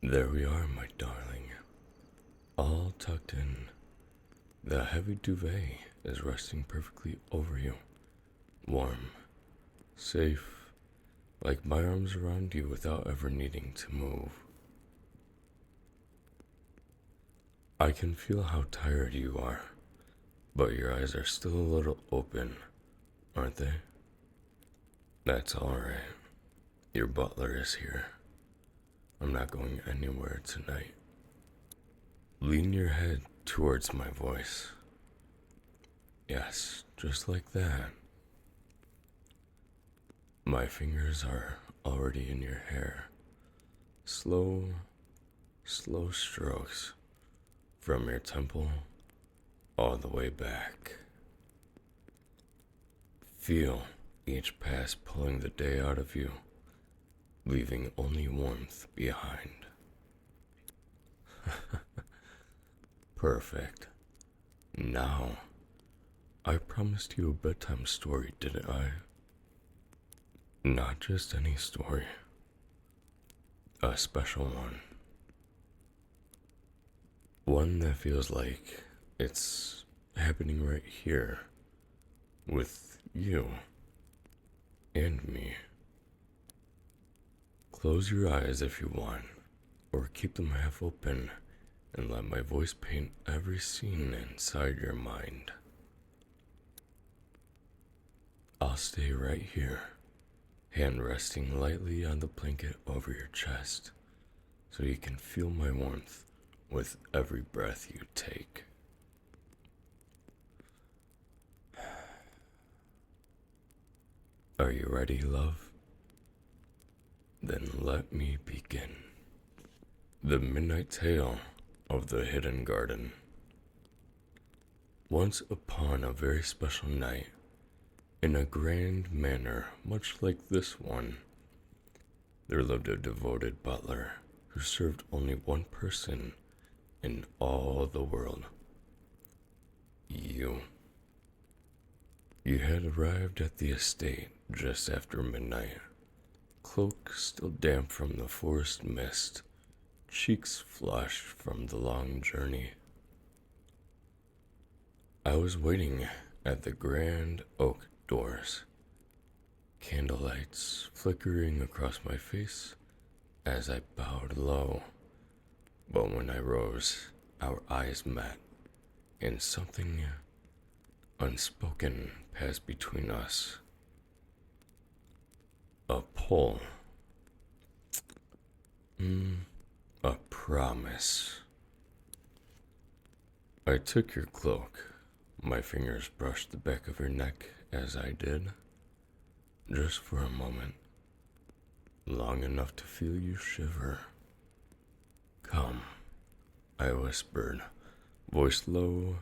There we are, my darling, all tucked in. The heavy duvet is resting perfectly over you, warm, safe, like my arms around you without ever needing to move. I can feel how tired you are, but your eyes are still a little open, aren't they? That's alright. Your butler is here. I'm not going anywhere tonight. Lean your head towards my voice. Yes, just like that. My fingers are already in your hair. Slow, slow strokes from your temple all the way back. Feel each pass pulling the day out of you, leaving only warmth behind. Perfect. Now, I promised you a bedtime story, didn't I? Not just any story, a special one. One that feels like it's happening right here with you and me. Close your eyes if you want, or keep them half open and let my voice paint every scene inside your mind. I'll stay right here, hand resting lightly on the blanket over your chest, so you can feel my warmth with every breath you take. Are you ready, love? Then let me begin. The Midnight Tale of the Hidden Garden. Once upon a very special night, in a grand manor much like this one, there lived a devoted butler who served only one person in all the world. You. You had arrived at the estate just after midnight, cloak still damp from the forest mist, cheeks flushed from the long journey. I was waiting at the grand oak doors, candlelights flickering across my face as I bowed low. But when I rose, our eyes met, and something unspoken passed between us. A pull. A promise. I took your cloak. My fingers brushed the back of your neck as I did, just for a moment, long enough to feel you shiver. Come, I whispered, voice low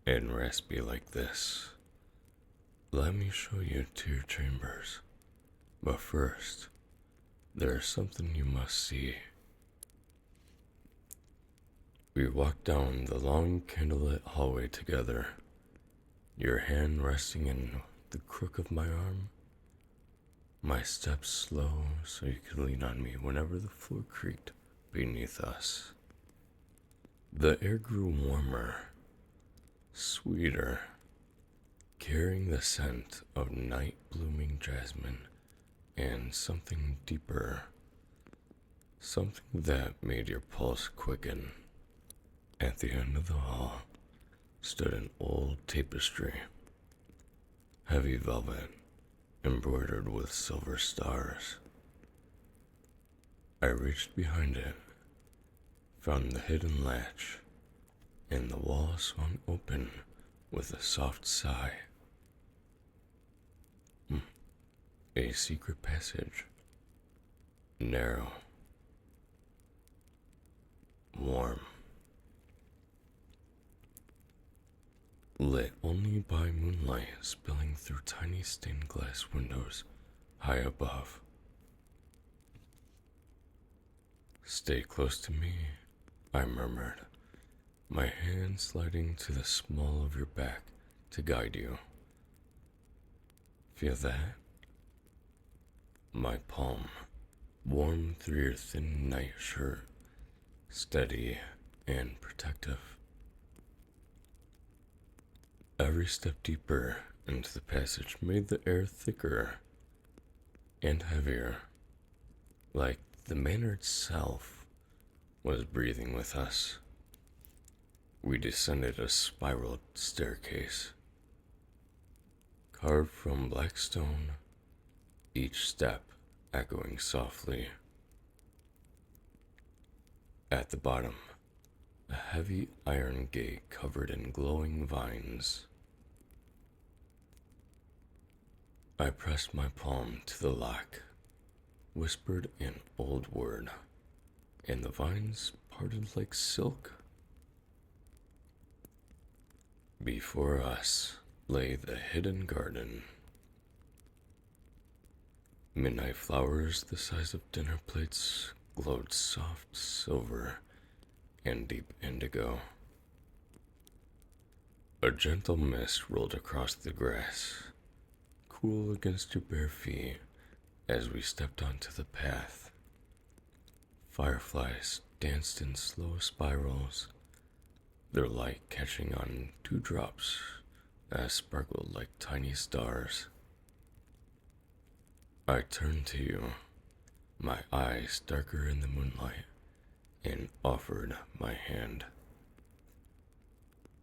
and raspy like this. Let me show you to your chambers. But first, there is something you must see. We walked down the long candlelit hallway together, your hand resting in the crook of my arm, my steps slow so you could lean on me whenever the floor creaked beneath us. The air grew warmer, sweeter, carrying the scent of night blooming jasmine and something deeper, something that made your pulse quicken. At the end of the hall stood an old tapestry, heavy velvet, embroidered with silver stars. I reached behind it, found the hidden latch, and the wall swung open with a soft sigh. A secret passage, narrow, warm, lit only by moonlight spilling through tiny stained glass windows high above. Stay close to me, I murmured, my hand sliding to the small of your back to guide you. Feel that? My palm, warm through your thin night shirt, steady and protective. Every step deeper into the passage made the air thicker and heavier, like the manor itself was breathing with us. We descended a spiral staircase, carved from black stone, each step echoing softly. At the bottom, a heavy iron gate covered in glowing vines. I pressed my palm to the lock, whispered an old word, and the vines parted like silk. Before us lay the hidden garden. Midnight flowers the size of dinner plates glowed soft silver and deep indigo. A gentle mist rolled across the grass, cool against your bare feet as we stepped onto the path. Fireflies danced in slow spirals, their light catching on dewdrops that sparkled like tiny stars. I turned to you, my eyes darker in the moonlight, and offered my hand.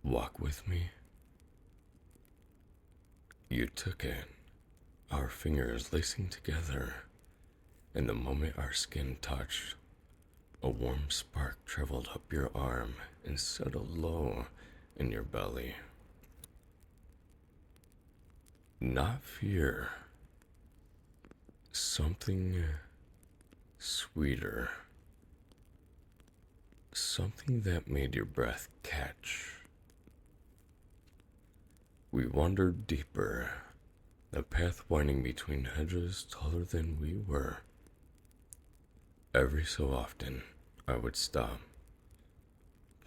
Walk with me? You took it, our fingers lacing together, and the moment our skin touched, a warm spark traveled up your arm and settled low in your belly. Not fear, something sweeter, something that made your breath catch. We wandered deeper, the path winding between hedges taller than we were. Every so often, I would stop,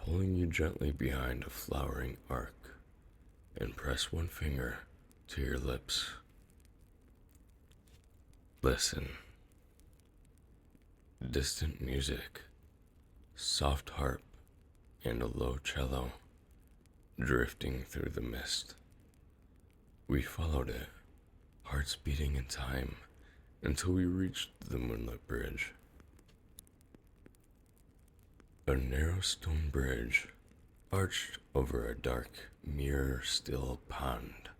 pulling you gently behind a flowering arc, and press one finger to your lips. Listen. Distant music, soft harp, and a low cello, drifting through the mist. We followed it, hearts beating in time, until we reached the moonlit bridge. A narrow stone bridge arched over a dark, mirror-still pond.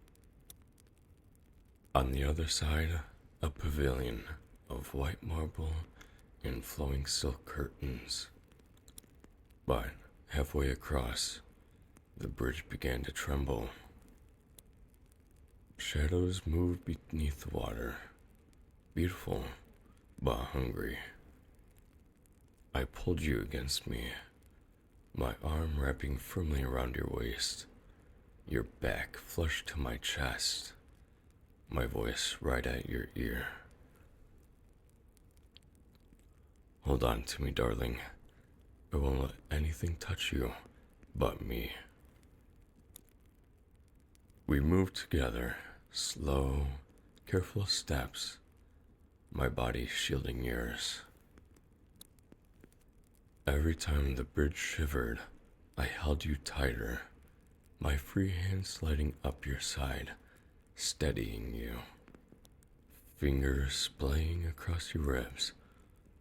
On the other side, a pavilion of white marble and flowing silk curtains. But halfway across, the bridge began to tremble. Shadows moved beneath the water, beautiful but hungry. I pulled you against me, my arm wrapping firmly around your waist, your back flushed to my chest, my voice right at your ear. Hold on to me, darling. I won't let anything touch you but me. We moved together, slow, careful steps, my body shielding yours. Every time the bridge shivered, I held you tighter, my free hand sliding up your side, steadying you. Fingers splaying across your ribs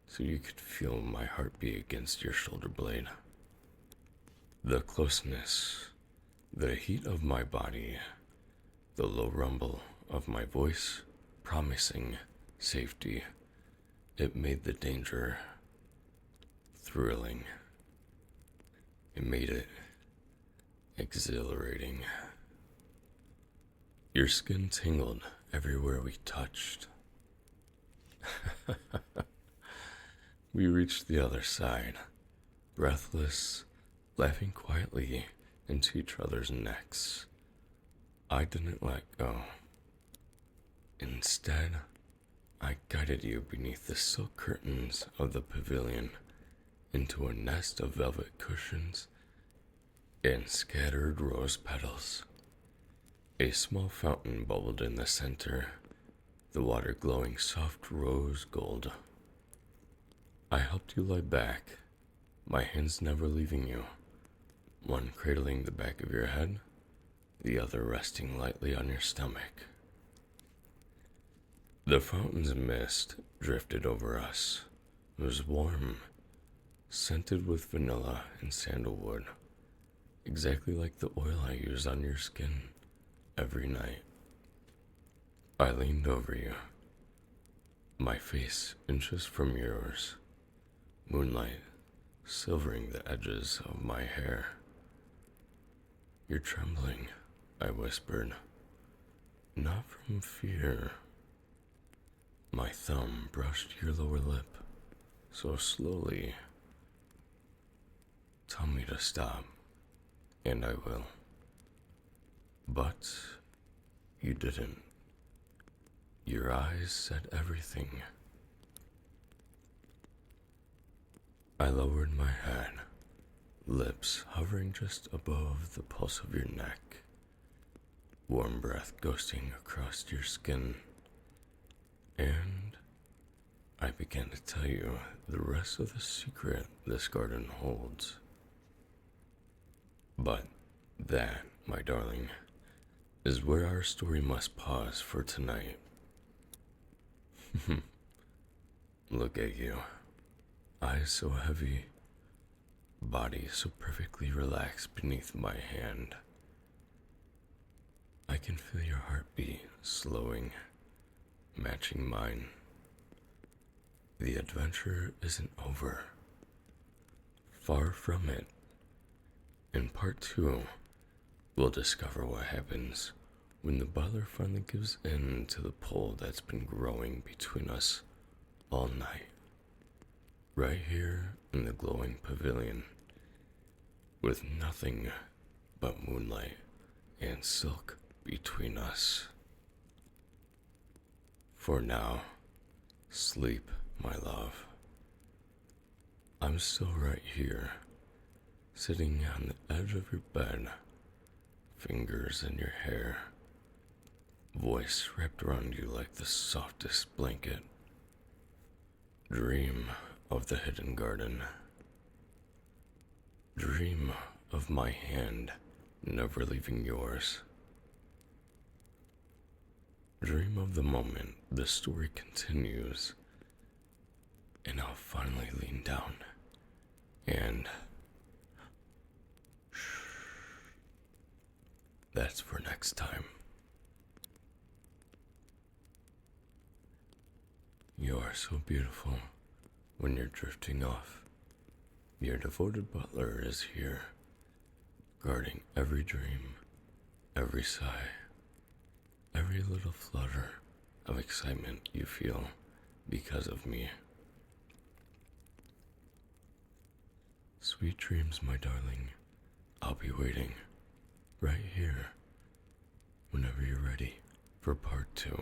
so you could feel my heartbeat against your shoulder blade. The closeness, the heat of my body, the low rumble of my voice promising safety. It made the danger thrilling. It made it exhilarating. Your skin tingled everywhere we touched. We reached the other side, breathless, laughing quietly into each other's necks. I didn't let go. Instead, I guided you beneath the silk curtains of the pavilion into a nest of velvet cushions and scattered rose petals. A small fountain bubbled in the center, the water glowing soft rose gold. I helped you lie back, my hands never leaving you, one cradling the back of your head, the other resting lightly on your stomach. The fountain's mist drifted over us. It was warm, scented with vanilla and sandalwood, exactly like the oil I use on your skin every night. I leaned over you, my face inches from yours, moonlight silvering the edges of my hair. You're trembling, I whispered, not from fear. My thumb brushed your lower lip, so slowly. Tell me to stop, and I will. But you didn't. Your eyes said everything. I lowered my head, lips hovering just above the pulse of your neck, warm breath ghosting across your skin, and I began to tell you the rest of the secret this garden holds. But that, my darling, is where our story must pause for tonight. Look at you, eyes so heavy, body so perfectly relaxed beneath my hand. I can feel your heartbeat slowing, matching mine. The adventure isn't over. Far from it. In part 2, we'll discover what happens when the butler finally gives in to the pull that's been growing between us all night. Right here in the glowing pavilion, with nothing but moonlight and silk between us. For now, sleep, my love. I'm still right here, sitting on the edge of your bed, fingers in your hair, voice wrapped around you like the softest blanket. Dream of the hidden garden. Dream of my hand never leaving yours. Dream of the moment the story continues, and I'll finally lean down and shh. That's for next time. You are so beautiful when you're drifting off. Your devoted butler is here, guarding every dream, every sigh, every little flutter of excitement you feel because of me. Sweet dreams, my darling. I'll be waiting right here whenever you're ready for part 2.